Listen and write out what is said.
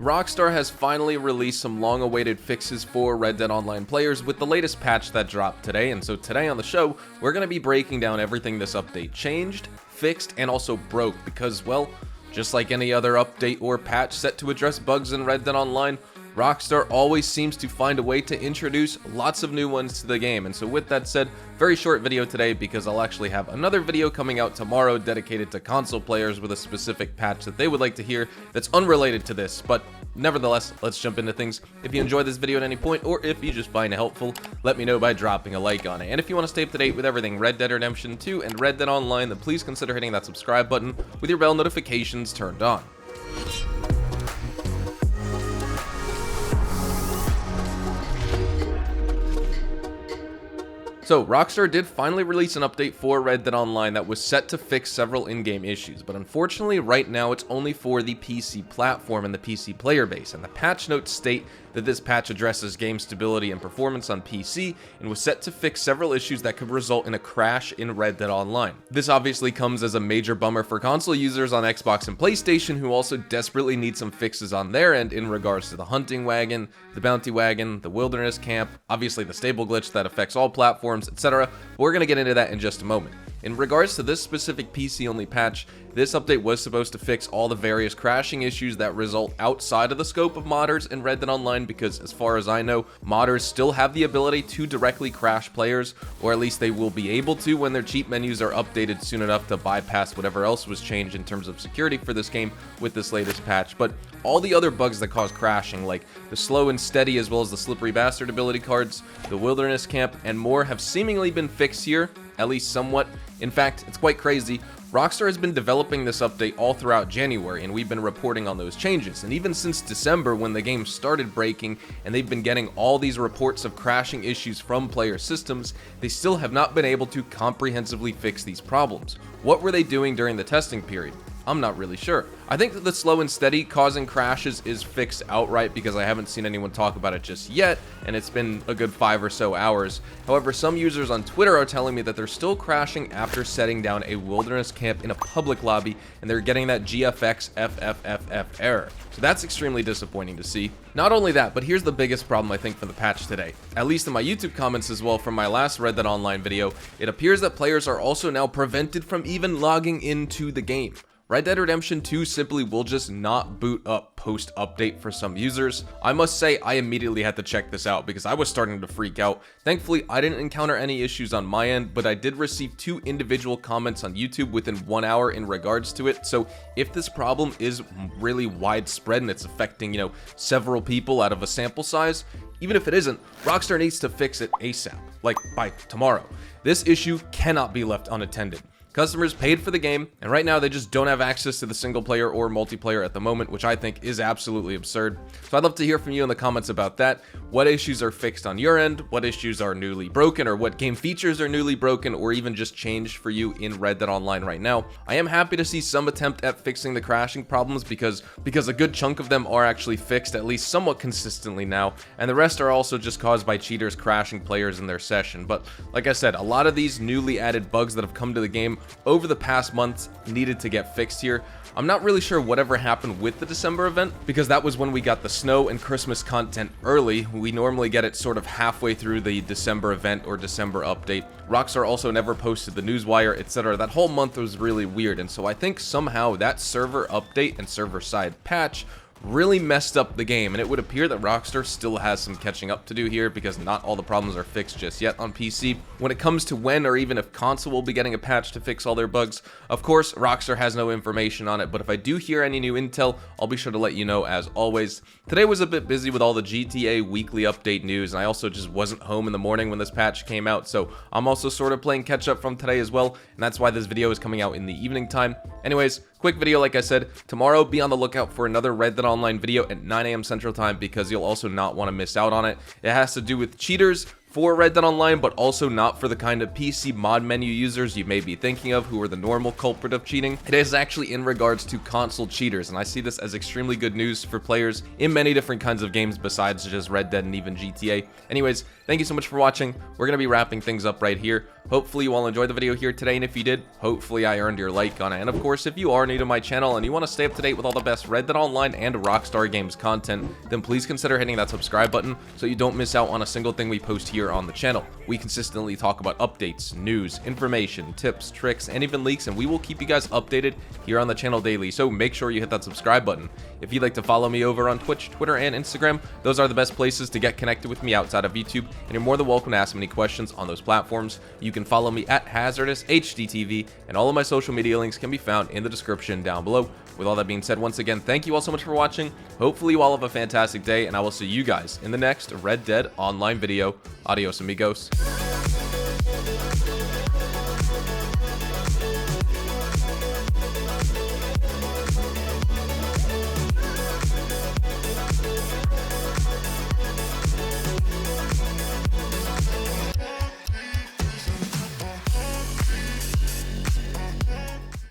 Rockstar has finally released some long-awaited fixes for Red Dead Online players with the latest patch that dropped today, and so today on the show, we're going to be breaking down everything this update changed, fixed, and also broke because, well, just like any other update or patch set to address bugs in Red Dead Online, Rockstar always seems to find a way to introduce lots of new ones to the game. And so with that said, very short video today because I'll actually have another video coming out tomorrow dedicated to console players with a specific patch that they would like to hear that's unrelated to this. But nevertheless, let's jump into things. If you enjoyed this video at any point, or if you just find it helpful, let me know by dropping a like on it. And if you want to stay up to date with everything Red Dead Redemption 2 and Red Dead Online, then please consider hitting that subscribe button with your bell notifications turned on. So, Rockstar did finally release an update for Red Dead Online that was set to fix several in-game issues, but unfortunately right now it's only for the PC platform and the PC player base, and the patch notes state that this patch addresses game stability and performance on PC and was set to fix several issues that could result in a crash in Red Dead Online. This obviously comes as a major bummer for console users on Xbox and PlayStation who also desperately need some fixes on their end in regards to the hunting wagon, the bounty wagon, the wilderness camp, obviously the stable glitch that affects all platforms, etc. We're going to get into that in just a moment. In regards to this specific PC-only patch, this update was supposed to fix all the various crashing issues that result outside of the scope of modders in Red Dead Online because, as far as I know, modders still have the ability to directly crash players, or at least they will be able to when their cheat menus are updated soon enough to bypass whatever else was changed in terms of security for this game with this latest patch. But all the other bugs that cause crashing, like the slow and steady as well as the slippery bastard ability cards, the wilderness camp, and more have seemingly been fixed here, at least somewhat. In fact, it's quite crazy. Rockstar has been developing this update all throughout January, and we've been reporting on those changes. And even since December, when the game started breaking, and they've been getting all these reports of crashing issues from player systems, they still have not been able to comprehensively fix these problems. What were they doing during the testing period? I'm not really sure. I think that the slow and steady causing crashes is fixed outright because I haven't seen anyone talk about it just yet, and it's been a good 5 or so hours. However, some users on Twitter are telling me that they're still crashing after setting down a wilderness camp in a public lobby, and they're getting that GFX FFFF error. So that's extremely disappointing to see. Not only that, but here's the biggest problem I think for the patch today. At least in my YouTube comments as well from my last Red Dead Online video, it appears that players are also now prevented from even logging into the game. Red Dead Redemption 2 simply will just not boot up post-update for some users. I must say I immediately had to check this out because I was starting to freak out. Thankfully, I didn't encounter any issues on my end, but I did receive 2 individual comments on YouTube within 1 hour in regards to it. So if this problem is really widespread and it's affecting, several people out of a sample size, even if it isn't, Rockstar needs to fix it ASAP, like by tomorrow. This issue cannot be left unattended. Customers paid for the game, and right now they just don't have access to the single player or multiplayer at the moment, which I think is absolutely absurd. So I'd love to hear from you in the comments about that. What issues are fixed on your end? What issues are newly broken? Or what game features are newly broken or even just changed for you in Red Dead Online right now? I am happy to see some attempt at fixing the crashing problems because a good chunk of them are actually fixed at least somewhat consistently now, and the rest are also just caused by cheaters crashing players in their session. But like I said, a lot of these newly added bugs that have come to the game over the past months needed to get fixed here. I'm not really sure whatever happened with the December event because that was when we got the snow and Christmas content early. We normally get it sort of halfway through the December event or December update. Rockstar also never posted the newswire, etc. That whole month was really weird, and so I think somehow that server update and server side patch really messed up the game, and it would appear that Rockstar still has some catching up to do here because not all the problems are fixed just yet on PC. When it comes to when or even if console will be getting a patch to fix all their bugs, of course, Rockstar has no information on it, but if I do hear any new intel, I'll be sure to let you know as always. Today was a bit busy with all the GTA weekly update news, and I also just wasn't home in the morning when this patch came out, so I'm also sort of playing catch up from today as well, and that's why this video is coming out in the evening time. Anyways, quick video like I said. Tomorrow, be on the lookout for another Red Dead Online video at 9 AM Central Time because you'll also not want to miss out on it. It has to do with cheaters for Red Dead Online, but also not for the kind of PC mod menu users you may be thinking of, who are the normal culprit of cheating. It is actually in regards to console cheaters, and I see this as extremely good news for players in many different kinds of games besides just Red Dead and even GTA. Anyways, thank you so much for watching. We're going to be wrapping things up right here. Hopefully you all enjoyed the video here today, and if you did, hopefully I earned your like on it. And of course, if you are new to my channel and you want to stay up to date with all the best Red Dead Online and Rockstar Games content, then please consider hitting that subscribe button so you don't miss out on a single thing we post here on the channel. We consistently talk about updates, news, information, tips, tricks, and even leaks, and we will keep you guys updated here on the channel daily, so make sure you hit that subscribe button. If you'd like to follow me over on Twitch, Twitter, and Instagram, those are the best places to get connected with me outside of YouTube, and you're more than welcome to ask me any questions on those platforms. You can follow me at HazardousHDTV, and all of my social media links can be found in the description down below. With all that being said, once again, thank you all so much for watching. Hopefully you all have a fantastic day, and I will see you guys in the next Red Dead Online video. Adios, amigos.